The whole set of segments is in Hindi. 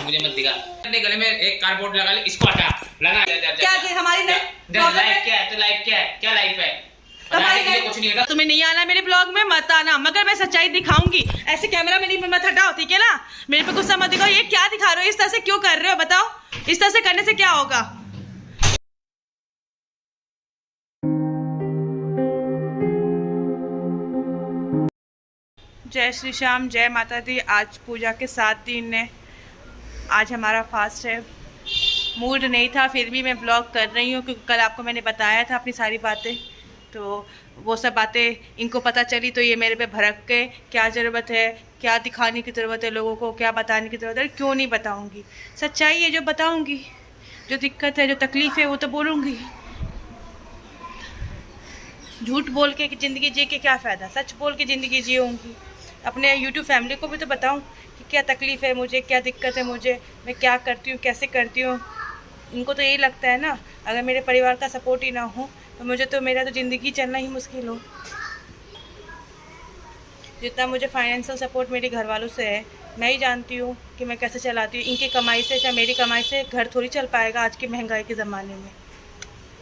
मुझे मत दिखा। अपने गले में एक कार्डबोर्ड लगा ले, इसको हटा लगा। क्या हमारी लाइफ क्या है? तो लाइफ क्या है? क्या लाइफ है? कुछ नहीं होगा। तुम्हें नहीं आना मेरे ब्लॉग में, मत आना, मगर मैं सच्चाई दिखाऊंगी। ऐसे कैमरा मेरी मत हटाओ, ठीक है ना? मेरे पे गुस्सा मत दिखाओ। ये क्या दिखा रहे हो? इस तरह से क्यों कर रहे हो? बताओ, इस तरह से करने से क्या होगा? जय श्री श्याम, जय माता दी। आज पूजा के 7 दिन है। आज हमारा फास्ट है। मूड नहीं था, फिर भी मैं ब्लॉग कर रही हूँ क्योंकि कल आपको मैंने बताया था अपनी सारी बातें। तो वो सब बातें इनको पता चली तो ये मेरे पे भड़क के, क्या ज़रूरत है, क्या दिखाने की ज़रूरत है लोगों को, क्या बताने की ज़रूरत है। क्यों नहीं बताऊँगी? सच्चाई है जो बताऊँगी, जो दिक्कत है, जो तकलीफ़ है वो तो बोलूँगी। झूठ बोल के ज़िंदगी जी के क्या फ़ायदा? सच बोल के ज़िंदगी जीऊँगी। अपने यूट्यूब फैमिली को भी तो बताऊँ कि क्या तकलीफ़ है मुझे, क्या दिक्कत है मुझे, मैं क्या करती हूँ, कैसे करती हूँ। इनको तो यही लगता है ना, अगर मेरे परिवार का सपोर्ट ही ना हो तो मेरा तो ज़िंदगी चलना ही मुश्किल हो। जितना मुझे फाइनेंशियल सपोर्ट मेरे घर वालों से है, मैं ही जानती हूँ कि मैं कैसे चलाती हूँ। इनकी कमाई से या मेरी कमाई से घर थोड़ी चल पाएगा आज की महंगाई के ज़माने में।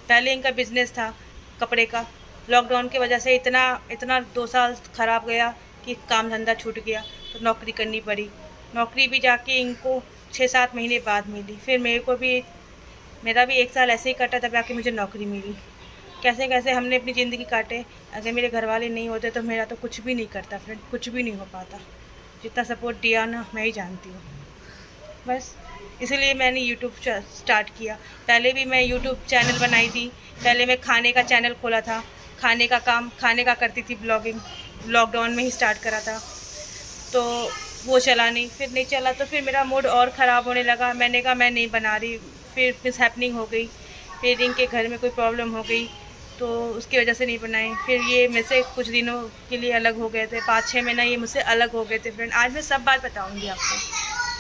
पहले इनका बिजनेस था कपड़े का, लॉकडाउन की वजह से इतना 2 साल ख़राब गया कि काम धंधा छूट गया, तो नौकरी करनी पड़ी। नौकरी भी जाके इनको 6-7 महीने बाद मिली। फिर मेरा भी 1 साल ऐसे ही कटा, तब जाके मुझे नौकरी मिली। कैसे कैसे हमने अपनी ज़िंदगी काटे। अगर मेरे घर वाले नहीं होते तो मेरा तो कुछ भी नहीं करता फ्रेंड, कुछ भी नहीं हो पाता। जितना सपोर्ट दिया ना, मैं ही जानती हूँ। बस इसीलिए मैंने यूट्यूब स्टार्ट किया। पहले भी मैं यूट्यूब चैनल बनाई थी। पहले मैं खाने का चैनल खोला था, खाने का करती थी ब्लॉगिंग। लॉकडाउन में ही स्टार्ट करा था, तो वो चला नहीं। फिर नहीं चला तो फिर मेरा मूड और ख़राब होने लगा। मैंने कहा मैं नहीं बना रही। फिर मिसहैपनिंग हो गई, फिर इनके घर में कोई प्रॉब्लम हो गई तो उसकी वजह से नहीं बनाई। फिर ये मेरे से कुछ दिनों के लिए अलग हो गए थे, 5-6 महीना ये मुझसे अलग हो गए थे फ्रेंड। आज मैं सब बात बताऊँगी आपको।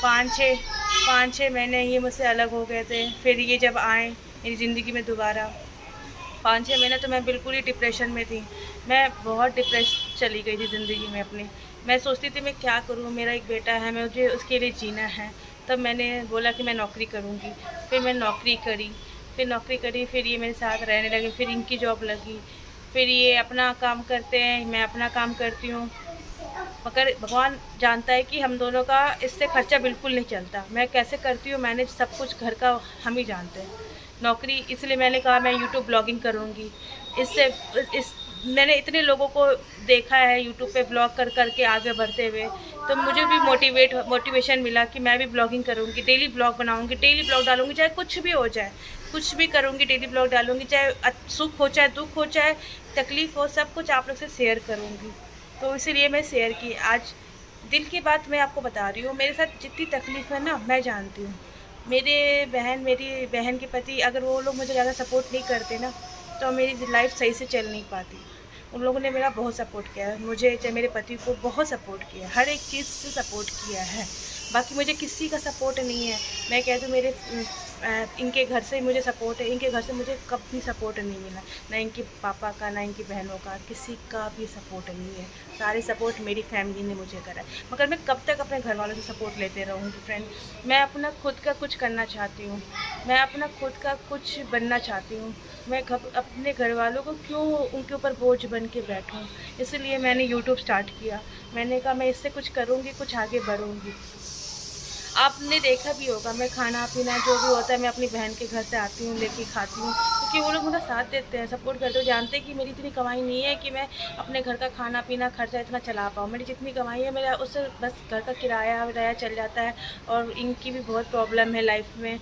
5-6 महीने ये मुझसे अलग हो गए थे। फिर ये जब आए मेरी ज़िंदगी में दोबारा, 5-6 महीने तो मैं बिल्कुल ही डिप्रेशन में थी। मैं बहुत डिप्रेस चली गई थी ज़िंदगी में अपनी। मैं सोचती थी मैं क्या करूँ, मेरा एक बेटा है, मुझे उसके लिए जीना है। तब मैंने बोला कि मैं नौकरी करूँगी। फिर मैं नौकरी करी, फिर ये मेरे साथ रहने लगे। फिर इनकी जॉब लगी, फिर ये अपना काम करते हैं, मैं अपना काम करती हूँ। मगर भगवान जानता है कि हम दोनों का इससे खर्चा बिल्कुल नहीं चलता। मैं कैसे करती हूँ मैनेज, सब कुछ घर का हम ही जानते हैं। नौकरी, इसलिए मैंने कहा मैं यूट्यूब ब्लॉगिंग करूँगी। मैंने इतने लोगों को देखा है यूट्यूब पे ब्लॉग कर के आगे बढ़ते हुए, तो मुझे भी मोटिवेशन मिला कि मैं भी ब्लॉगिंग करूँगी। डेली ब्लॉग बनाऊँगी, डेली ब्लॉग डालूँगी, चाहे कुछ भी हो जाए, कुछ भी करूँगी, डेली ब्लॉग डालूँगी। चाहे सुख हो, चाहे दुख हो, चाहे तकलीफ़ हो, सब कुछ आप लोग से शेयर करूँगी। तो इसीलिए मैं शेयर की। आज दिल की बात मैं आपको बता रही हूँ। मेरे साथ जितनी तकलीफ़ है ना, मैं जानती हूँ। मेरी बहन के पति, अगर वो लोग मुझे ज़्यादा सपोर्ट नहीं करते ना, तो मेरी लाइफ सही से चल नहीं पाती। उन लोगों ने मेरा बहुत सपोर्ट किया है, मुझे चाहे मेरे पति को बहुत सपोर्ट किया है, हर एक चीज़ से सपोर्ट किया है। बाकी मुझे किसी का सपोर्ट नहीं है। मैं कह दूँ मेरे इनके घर से मुझे सपोर्ट है। इनके घर से मुझे कभी सपोर्ट नहीं मिला, ना इनके पापा का, ना इनकी बहनों का, किसी का भी सपोर्ट नहीं है। सारे सपोर्ट मेरी फैमिली ने मुझे करा है। मगर मैं कब तक अपने घर वालों से सपोर्ट लेते रहूँगी फ्रेंड? मैं अपना खुद का कुछ करना चाहती हूँ, मैं अपना खुद का कुछ बनना चाहती हूँ। मैं अपने घर वालों को क्यों उनके ऊपर बोझ बन के बैठूँ? इसलिए मैंने यूट्यूब स्टार्ट किया। मैंने कहा मैं इससे कुछ करूँगी, कुछ आगे बढ़ूँगी। आपने देखा भी होगा, मैं खाना पीना जो भी होता है मैं अपनी बहन के घर से आती हूँ, लेके खाती हूँ, क्योंकि वो लोग मेरा साथ देते हैं, सपोर्ट करते हैं। जानते हैं कि मेरी इतनी कमाई नहीं है कि मैं अपने घर का खाना पीना खर्चा इतना चला पाऊँ। मेरी जितनी कमाई है मेरा उससे बस घर का किराया चल जाता है। और इनकी भी बहुत प्रॉब्लम है लाइफ में,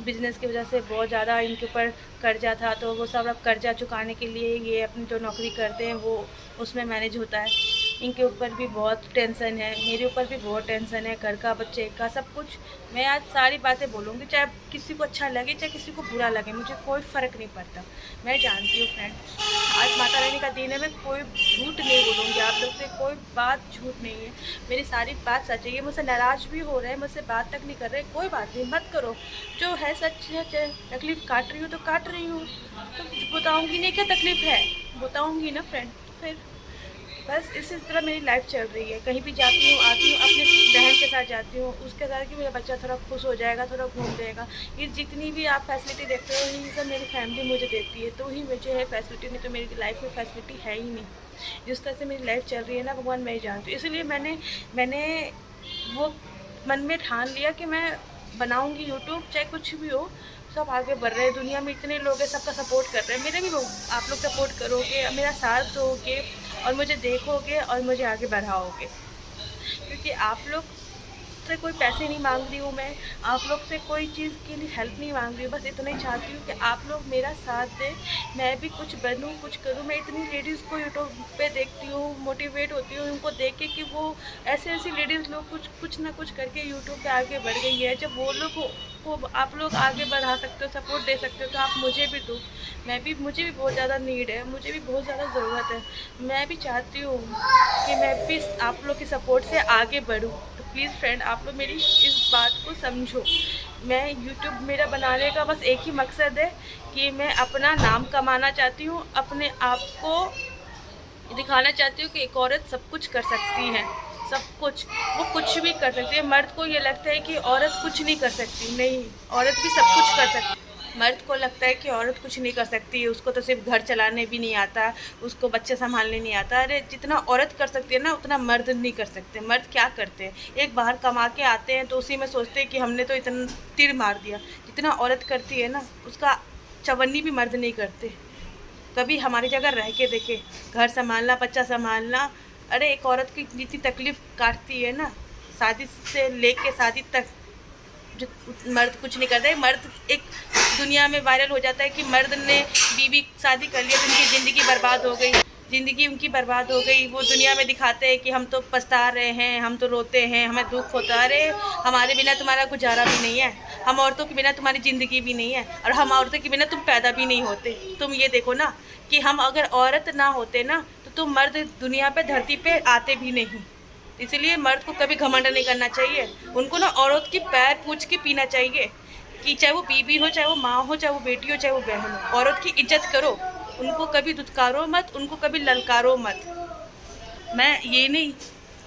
बिज़नेस की वजह से बहुत ज़्यादा इनके ऊपर कर्जा था, तो वो सब अब कर्जा चुकाने के लिए ये अपनी जो नौकरी करते हैं वो उसमें मैनेज होता है। इनके ऊपर भी बहुत टेंशन है, मेरे ऊपर भी बहुत टेंशन है, घर का, बच्चे का, सब कुछ। मैं आज सारी बातें बोलूँगी, चाहे किसी को अच्छा लगे, चाहे किसी को बुरा लगे, मुझे कोई फ़र्क नहीं पड़ता। मैं जानती हूँ फ्रेंड, आज माता रानी का दिन है, मैं कोई झूठ नहीं बोलूँगी आप लोग से, कोई बात झूठ नहीं है, मेरी सारी बात सच है। ये मुझसे नाराज़ भी हो रहे हैं, मुझसे बात तक नहीं कर रहे, कोई बात नहीं, मत करो। जो है सच है, तकलीफ़ काट रही हूँ तो काट रही हूँ, तो बताऊँगी नहीं क्या तकलीफ़ है, बताऊँगी ना फ्रेंड। फिर बस इसी तरह मेरी लाइफ चल रही है। कहीं भी जाती हूँ, आती हूँ, अपने बहन के साथ जाती हूँ, उसके साथ कि मेरा बच्चा थोड़ा खुश हो जाएगा, थोड़ा घूम लेगा। ये जितनी भी आप फैसिलिटी देखते हो, ये सब मेरी फैमिली मुझे देती है, तो ही मुझे है फैसिलिटी, नहीं तो मेरी लाइफ में फैसिलिटी है ही नहीं। जिस तरह से मेरी लाइफ चल रही है ना, भगवान मैं ही जानती हूँ। इसलिए मैंने वो मन में ठान लिया कि मैं बनाऊँगी यूट्यूब, चाहे कुछ भी हो। सब आगे बढ़ रहे हैं, दुनिया में इतने लोग हैं, सबका सपोर्ट कर रहे हैं। मेरे भी आप लोग सपोर्ट करोगे, मेरा साथ दोगे और मुझे देखोगे और मुझे आगे बढ़ाओगे, क्योंकि आप लोग से कोई पैसे नहीं मांग रही हूँ मैं, आप लोग से कोई चीज़ के लिए हेल्प नहीं मांग रही हूँ। बस इतना ही चाहती हूँ कि आप लोग मेरा साथ दें, मैं भी कुछ बनूँ, कुछ करूँ। मैं इतनी लेडीज़ को यूट्यूब पे देखती हूँ, मोटिवेट होती हूँ उनको देख के कि वो ऐसी लेडीज़ लोग कुछ ना कुछ करके यूट्यूब पे आगे बढ़ गई है। जब वो लोग को आप लोग आगे बढ़ा सकते हो, सपोर्ट दे सकते हो, तो आप मुझे भी दो। मुझे भी बहुत ज़्यादा नीड है, मुझे भी बहुत ज़्यादा ज़रूरत है। मैं भी चाहती हूँ कि मैं भी आप लोग की सपोर्ट से आगे बढ़ूँ। तो प्लीज़ फ्रेंड, आप लोग मेरी इस बात को समझो। मैं यूट्यूब मेरा बनाने का बस एक ही मकसद है कि मैं अपना नाम कमाना चाहती हूँ, अपने आप को दिखाना चाहती हूँ कि एक औरत सब कुछ कर सकती है, सब कुछ, वो कुछ भी कर सकती है। मर्द को ये लगता है कि औरत कुछ नहीं कर सकती, नहीं, औरत भी सब कुछ कर सकती है। मर्द को लगता है कि औरत कुछ नहीं कर सकती, उसको तो सिर्फ घर चलाने भी नहीं आता, उसको बच्चे संभालने नहीं आता। अरे जितना औरत कर सकती है ना, उतना मर्द नहीं कर सकते। मर्द क्या करते हैं, एक बाहर कमा के आते हैं तो उसी में सोचते हैं कि हमने तो इतना तीर मार दिया। जितना औरत करती है ना, उसका चवन्नी भी मर्द नहीं करते। कभी हमारी जगह रह के देखे, घर संभालना, बच्चा संभालना। अरे एक औरत की जितनी तकलीफ़ काटती है ना, शादी से लेके शादी तक, जो मर्द कुछ नहीं करता है। मर्द एक दुनिया में वायरल हो जाता है कि मर्द ने बीवी शादी कर लिया तो उनकी ज़िंदगी बर्बाद हो गई, ज़िंदगी उनकी बर्बाद हो गई। वो दुनिया में दिखाते हैं कि हम तो पछता रहे हैं, हम तो रोते हैं, हमें दुख होता है। अरे हमारे बिना तुम्हारा गुजारा भी नहीं है, हम औरतों के बिना तुम्हारी ज़िंदगी भी नहीं है, और हम औरतों के बिना तुम पैदा भी नहीं होते। तुम ये देखो ना कि हम अगर औरत ना होते ना, तो तुम मर्द दुनिया पे, धरती पे आते भी नहीं। इसलिए मर्द को कभी घमंड नहीं करना चाहिए। उनको ना औरत की पैर पूछ के पीना चाहिए, कि चाहे वो बीवी हो, चाहे वो माँ हो, चाहे वो बेटी हो, चाहे वो बहन हो। औरत की इज्जत करो, उनको कभी दुत्कारो मत, उनको कभी ललकारो मत।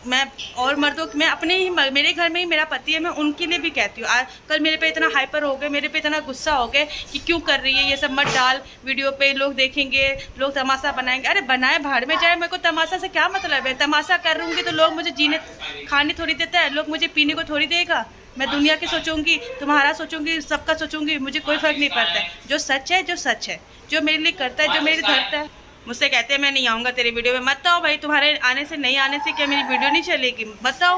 मैं और मर्दों, मैं अपने ही, मेरे घर में ही मेरा पति है, मैं उनके लिए भी कहती हूँ। कल मेरे पे इतना हाइपर हो गए, मेरे पे इतना गुस्सा हो गए कि क्यों कर रही है ये सब, मत डाल वीडियो पे, लोग देखेंगे, लोग तमाशा बनाएंगे। अरे बनाए, भाड़ में जाए, मेरे को तमाशा से क्या मतलब है। तमाशा कर रूँगी तो लोग मुझे जीने खाने थोड़ी देता है, लोग मुझे पीने को थोड़ी देगा। मैं दुनिया की सोचूंगी, तुम्हारा सोचूंगी, सबका सोचूंगी, मुझे कोई फ़र्क नहीं पड़ता है। जो सच है, जो सच है, जो मेरे लिए करता है, जो मेरे धरता है। मुझसे कहते हैं मैं नहीं आऊँगा तेरे वीडियो में। मत आओ भाई, तुम्हारे आने से, नहीं आने से क्या मेरी वीडियो नहीं चलेगी? मत आओ,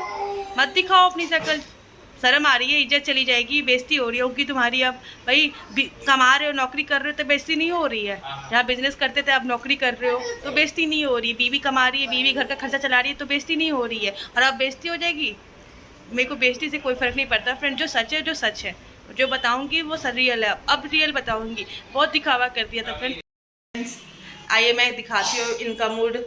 मत दिखाओ अपनी शक्ल। शर्म आ रही है, इज्जत चली जाएगी, बेइज्जती हो रही होगी तुम्हारी। अब भाई कमा रहे हो, नौकरी कर रहे हो तो बेइज्जती नहीं हो रही है। जहाँ बिजनेस करते थे, अब नौकरी कर रहे हो तो बेइज्जती नहीं हो रही। बीवी कमा रही है, बीवी घर का खर्चा चला रही है तो बेइज्जती नहीं हो रही है, और अब बेइज्जती हो जाएगी। मेरे को बेइज्जती से कोई फ़र्क नहीं पड़ता फ्रेंड। जो सच है, जो सच है, जो बताऊँगी वो रियल है। अब रियल बताऊँगी, बहुत दिखावा कर दिया था फ्रेंड्स। आइए मैं दिखाती हूँ इनका मूड,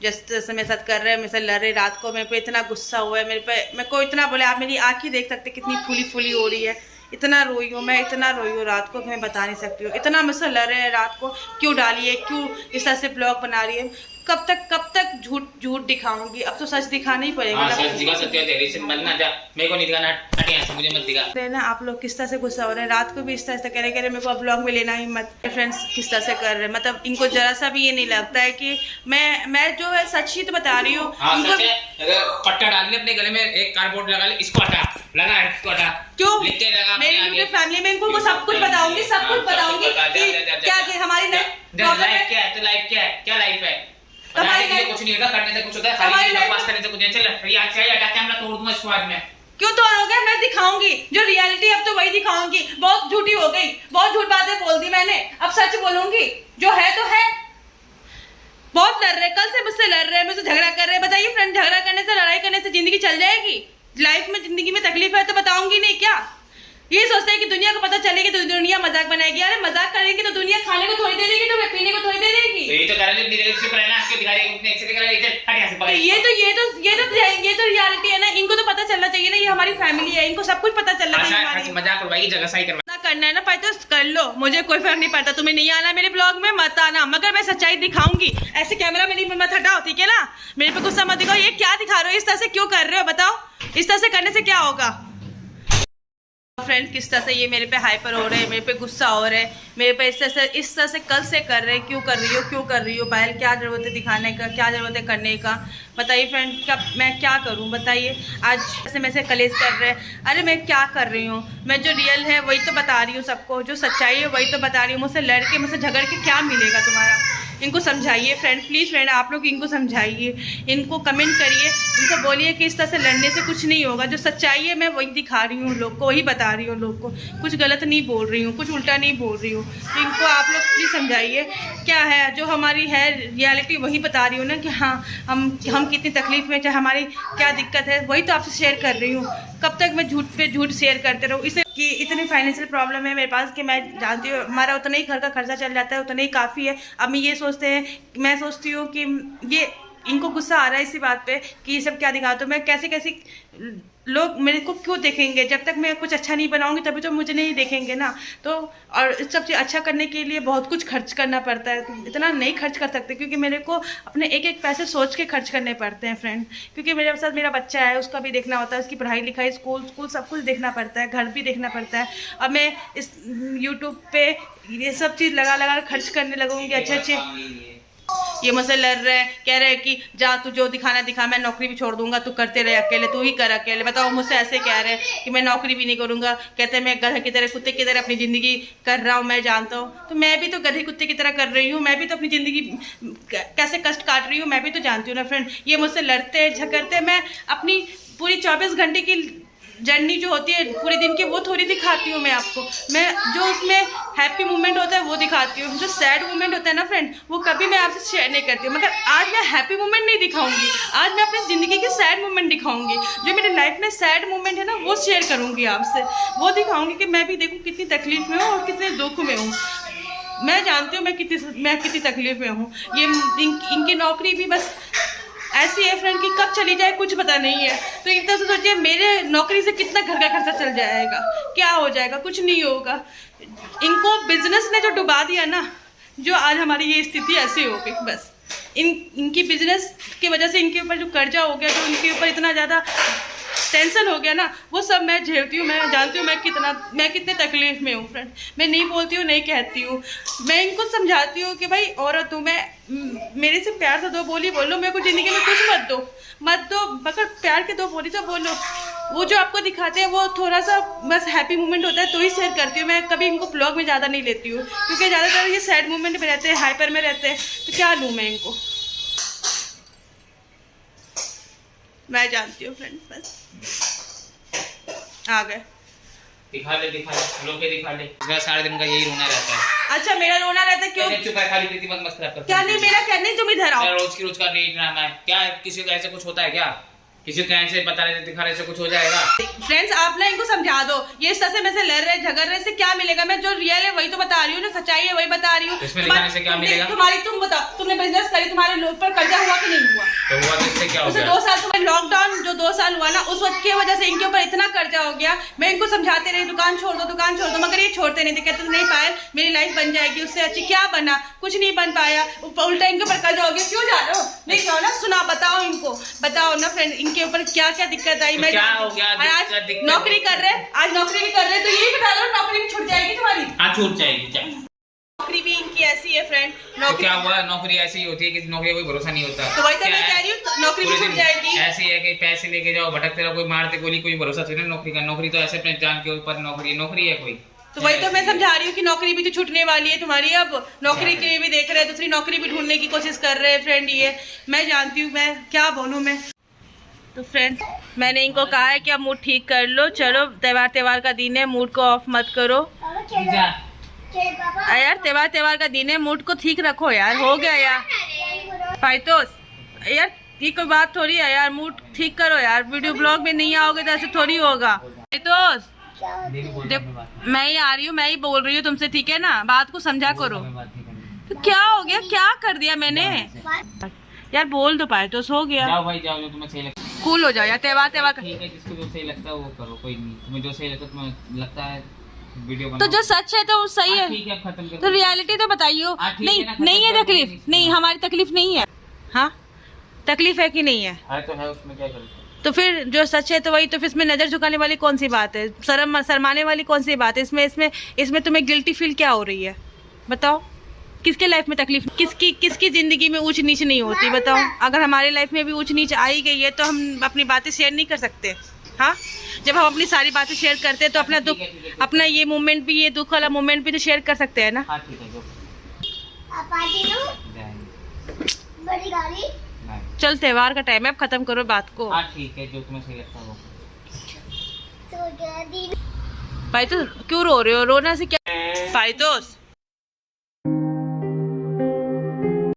जैसे मेरे साथ कर रहे हैं, मेरे से लड़ रहे। रात को मेरे पे इतना गुस्सा हुआ है, मेरे को इतना बोले, आप मेरी आँख ही देख सकते कितनी फूली फूली हो रही है। इतना रोई हूँ मैं, इतना रोई हूँ रात को, मैं बता नहीं सकती हूँ। इतना मुझसे लड़ रहे हैं रात को, क्यों डाली है, क्यों इस तरह से ब्लॉग बना रही है। कब तक झूठ दिखाऊंगी? अब तो सच दिखाना ही पड़ेगा। सच दिखा सकते हो, तेरे से मत ना जा, मेरे को नहीं दिखाना, हट यहाँ से, मुझे मत दिखा। ना आप लोग किस तरह से गुस्सा हो रहे हैं, रात को भी इस तरह से कह रहे मेरे को अब ब्लॉग में लेना ही मत। फ्रेंड्स किस तरह से कर रहे हैं, मतलब इनको जरा सा भी ये नहीं लगता है कि मैं जो है सच ही तो बता रही हूँ। पट्टा डाल ले अपने गले में, एक कार्डबोर्ड लगा ले, इसको हटा, लगा इसको हटा। क्यों? मेरी यूट्यूब फैमिली में इनको सब कुछ बताऊंगी, सब कुछ बताऊंगी क्या हमारी लाइफ क्या है, तो लाइफ क्या है, क्या लाइफ है? कुछ नहीं होता, करने से कुछ होता है, खाली बकवास करने से कुछ नहीं। चल यार, कैमरा तोड़ दूंगा इस बाद में। क्यों तोड़ोगे? मैं दिखाऊंगी जो रियलिटी, अब तो वही दिखाऊंगी। बहुत झूठी हो गई, बहुत झूठ बातें बोल दी मैंने, अब सच बोलूंगी। जो है तो है। बहुत लड़ रहे, कल से मुझसे लड़ रहे हैं, मुझसे झगड़ा कर रहे हैं। बताइए फ्रेंड, झगड़ा करने से, लड़ाई करने से जिंदगी चल जाएगी? लाइफ में, जिंदगी में तकलीफ है तो बताऊंगी नहीं क्या? ये सोचते हैं कि दुनिया को पता चलेगी तो दुनिया मजाक बनाएगी। अरे मजाक करेगी तो दुनिया खाने को थोड़ी दे देगी, तो पीने को थोड़ी दे देगी। ये तो कर ले, से रहना आपके दिखा रही है, अपने एक्सेप्ट कर ले, इधर हट यहां से पकड़। ये तो रियलिटी है ना, इनको तो पता चलना चाहिए ना, ये हमारी फैमिली है, इनको सब कुछ पता चलना चाहिए। मजाक उड़वाई, जगह सही करवा करना है ना भाई तो कर लो, मुझे कोई फर्क नहीं पड़ता। तुम्हें नहीं आना मेरे ब्लॉग में मत आना, मगर मैं सच्चाई दिखाऊंगी। ऐसे कैमरा मेरी मत हटाओ, ठीक है ना? मेरे पे गुस्सा मत दिखाओ। ये क्या दिखा रहे हो, इस तरह से क्यों कर रहे हो बताओ? इस तरह से करने से क्या होगा? फ्रेंड किस तरह से ये मेरे पे हाइपर हो रहे हैं, मेरे पे गुस्सा हो रहा है, मेरे पे इस तरह से कल से कर रहे हैं। क्यों कर रही हो पायल? क्या ज़रूरत है दिखाने का, क्या ज़रूरत है करने का? बताइए फ्रेंड, क्या मैं क्या करूं बताइए? आज ऐसे में से कलेश कर रहे हैं। अरे मैं क्या कर रही हूँ? मैं जो रियल है वही तो बता रही हूँ सबको, जो सच्चाई है वही तो बता रही हूँ। मुझसे लड़ के मुझसे झगड़ के क्या मिलेगा तुम्हारा? इनको समझाइए फ्रेंड, प्लीज़ फ्रेंड आप लोग इनको समझाइए, इनको कमेंट करिए, इनको बोलिए कि इस तरह से लड़ने से कुछ नहीं होगा। जो सच्चाई है मैं वही दिखा रही हूँ लोग को, वही बता रही हूँ लोग को, कुछ गलत नहीं बोल रही हूँ, कुछ उल्टा नहीं बोल रही हूँ। तो इनको आप लोग प्लीज़ समझाइए क्या है, जो हमारी है रियलिटी वही बता रही हूँ ना, कि हाँ हम कितनी तकलीफ़ में, चाहे हमारी क्या दिक्कत है वही तो आपसे शेयर कर रही हूँ। कब तक मैं झूठ पे झूठ शेयर करते रहूँ? इसे कि इतनी फाइनेंशियल प्रॉब्लम है मेरे पास कि मैं जानती हूँ हमारा उतना ही घर का खर्चा चल जाता है, उतना ही काफ़ी है। अब मैं सोचती हूँ कि ये इनको गुस्सा आ रहा है इसी बात पे कि ये सब क्या दिखा, तो मैं कैसे लोग मेरे को क्यों देखेंगे? जब तक मैं कुछ अच्छा नहीं बनाऊंगी तभी तो मुझे नहीं देखेंगे ना। तो और इस सब चीज़ अच्छा करने के लिए बहुत कुछ खर्च करना पड़ता है, तो इतना नहीं खर्च कर सकते क्योंकि मेरे को अपने एक एक पैसे सोच के खर्च करने पड़ते हैं फ्रेंड। क्योंकि मेरे साथ मेरा बच्चा है, उसका भी देखना होता है, उसकी पढ़ाई लिखाई, स्कूल सब कुछ देखना पड़ता है, घर भी देखना पड़ता है। अब मैं इस यूट्यूब पे ये सब चीज़ लगा खर्च करने लगूंगी अच्छे ये मुझसे लड़ रहे हैं, कह रहे हैं कि जा तू जो दिखाना दिखा, मैं नौकरी भी छोड़ दूंगा, तू करते रहे अकेले, तू ही कर अकेले। बताओ मुझसे ऐसे कह रहे हैं कि मैं नौकरी भी नहीं करूंगा, कहते हैं मैं गधे की तरह कुत्ते की तरह अपनी ज़िंदगी कर रहा हूँ। मैं जानता हूँ तो मैं भी तो गधे कुत्ते की तरह कर रही हूँ, मैं भी तो अपनी ज़िंदगी कैसे कष्ट काट रही हूँ मैं भी तो जानती हूँ ना फ्रेंड। ये मुझसे लड़ते हैं झगड़ते, मैं अपनी पूरी 24 घंटे की जर्नी जो होती है पूरे दिन की वो थोड़ी दिखाती हूँ मैं आपको। मैं जो उसमें हैप्पी मोमेंट होता है वो दिखाती हूँ, जो सैड मोमेंट होता है ना फ्रेंड वो कभी मैं आपसे शेयर नहीं करती हूँ। मगर आज मैं हैप्पी मोमेंट नहीं दिखाऊंगी, आज मैं अपनी ज़िंदगी की सैड मोमेंट दिखाऊंगी। जो मेरी लाइफ में सैड मोमेंट है ना वो शेयर करूँगी आपसे, वो दिखाऊँगी कि मैं भी देखूँ कितनी तकलीफ में हूँ और कितने दुख में हूँ। मैं जानती हूँ मैं कितनी तकलीफ में हूँ। ये इनकी नौकरी भी बस ऐसी है फ्रेंड कि कब चली जाए कुछ पता नहीं है। तो एक तरह से सोचिए मेरे नौकरी से कितना घर का खर्चा चल जाएगा, क्या हो जाएगा? कुछ नहीं होगा। इनको बिजनेस ने जो डुबा दिया ना, जो आज हमारी ये स्थिति ऐसी हो गई, बस इनकी बिजनेस की वजह से इनके ऊपर जो कर्जा हो गया, जो इनके ऊपर इतना ज़्यादा टेंशन हो गया ना, वो सब मैं झेलती हूँ। मैं जानती हूँ मैं कितने तकलीफ में हूँ फ्रेंड। मैं नहीं बोलती हूँ, नहीं कहती हूँ, मैं इनको समझाती हूँ कि भाई औरत हूँ मैं, मेरे से प्यार से 2 बोली बोलो, मेरे को ज़िंदगी में कुछ मत दो, मगर प्यार के 2 बोली तो बोलो। वो जो आपको दिखाते हैं वो थोड़ा सा बस हैप्पी मोमेंट होता है तो ही शेयर करती हूँ मैं, कभी इनको ब्लॉग में ज़्यादा नहीं लेती हूँ क्योंकि ज़्यादातर ये सैड मोमेंट में रहते हैं, हाइपर में रहते हैं, तो क्या लूँ मैं इनको? मैं जानती हूँ फ्रेंड, बस आ गए। दिखा ले लोग के दिखा ले। इसका सारे दिन का यही रोना रहता है। अच्छा मेरा रोना रहता है क्यों? चुप है, खाली प्रीति मत खराब कर। क्या नहीं मेरा कहने तुम इधर आओ। रोज का नहीं ड्रामा है क्या? किसी को ऐसे कुछ होता है क्या? किसी को ऐसे बता रहे दिखा से कुछ हो जाएगा? फ्रेंड्स आप ना इनको समझा दो, ये इस तरह से में से लड़ रहे झगड़ रहे से क्या मिलेगा? मैं जो रियल है वही तो बता रही हूँ, जो सच्चाई है वही बता रही हूँ। इसमें दिखाने से क्या मिलेगा? तुम बताओ, तुमने बिजनेस करी, तुम्हारे लोग पर कर्जा हुआ कि नहीं हुआ? तो हुआ तो इससे क्या हो गया? 2 साल तुम्हारे लॉकडाउन जो 2 साल हुआ ना, उस वक्त की वजह से इनके ऊपर इतना कर्जा हो गया। मैं इनको समझाते रही दुकान छोड़ दो, मगर ये छोड़ते नहीं थे, कहते नहीं पायल मेरी लाइफ बन जाएगी, उससे अच्छी क्या बना? कुछ नहीं बन पाया, उल्टा इनके ऊपर कर्जा हो गया। क्यों जा रहे हो? नहीं जाओ ना, सुना बताओ इनको, बताओ ना फ्रेंड इनके ऊपर क्या दिक्कत आई। मैं क्या हो गया? आज नौकरी कर रहे, आज नौकरी भी कर रहे, तो यही बता दो नौकरी भी छूट जाएगी तुम्हारी। हाँ छूट जाएगी। नौकरी भी इनकी ऐसी है फ्रेंड। तो क्या हुआ? नौकरी ऐसी ही होती है कि नौकरी का कोई भरोसा नहीं होता। तो वही तो मैं कह रही हूँ, नौकरी भी छूट जाएगी। ऐसी है कि पैसे लेके जाओ, भटकते रहो, कोई मारते गोली, कोई भरोसा थोड़ी ना नौकरी का। नौकरी तो ऐसे अपने जान के ऊपर नौकरी है कोई। तो वही तो मैं समझा रही हूँ कि नौकरी भी तो छूटने वाली है तुम्हारी। अब नौकरी के भी देख रहे हैं, दूसरी नौकरी भी ढूंढने की कोशिश कर रहे हैं फ्रेंड। ये मैं जानती हूँ, मैं क्या बोलूँ मैं। तो फ्रेंड मैंने इनको कहा है कि अब मूड ठीक कर लो, चलो त्योहार का दिन है, मूड को ऑफ मत करो यार, त्योहार का दिन है, मूड को ठीक रखो यार। हो गया यार फाइतोस, यार ये कोई बात थोड़ी है यार, मूड ठीक करो यार। वीडियो ब्लॉग में नहीं आओगे तो ऐसे थोड़ी होगा। फाइतोस मैं ही आ रही हूँ, मैं ही बोल रही हूँ तुमसे, ठीक है ना? बात को समझा करो। तो क्या हो गया, क्या कर दिया मैंने यार? बोल दो फाइतोस, हो गया। जाओ भाई जाओ, जो तुम्हें सही लगता है कूल हो जाओ यार। त्योहार ठीक है, जिसको जो सही लगता है वो करो, कोई नहीं। तुम्हें जो सही लगता है, तुम्हें लगता है वीडियो तो बनाओ। जो सच है तो वो सही है, ठीक है, अब खत्म तो करो। रियलिटी तो बताइयो। हाँ, ठीक नहीं है ना, खत्म नहीं है कर दो, तकलीफ, नहीं। नहीं हमारी तकलीफ नहीं है। हाँ तकलीफ है कि नहीं है? है तो है, उसमें क्या करें। तो फिर जो सच है तो वही, तो फिर इसमें नजर झुकाने वाली कौन सी बात है, शर्माने वाली कौन सी बात है इसमें? इसमें तुम्हें गिल्टी फील क्या हो रही है बताओ? किसके लाइफ में तकलीफ, किसकी जिंदगी में ऊंच नीच नहीं होती बताओ? अगर हमारे लाइफ में भी ऊंच नीच आई गई है तो हम अपनी बातें शेयर नहीं कर सकते? हाँ, जब हम अपनी सारी बातें शेयर करते हैं तो अपना दुख, ठीक है। अपना ये मोमेंट भी, ये दुख वाला मोमेंट भी तो शेयर कर सकते हैं ना। हाँ ठीक है, जो जाएंगे। बड़ी गाड़ी। नहीं। चल त्योहार का टाइम है, अब खत्म करो बात को। हाँ ठीक है, जो तुम्हें सही लगता है वो। तो क्या दिन भाई तो क्यों रो रहे हो? रोना से क्या भाई दोस्त?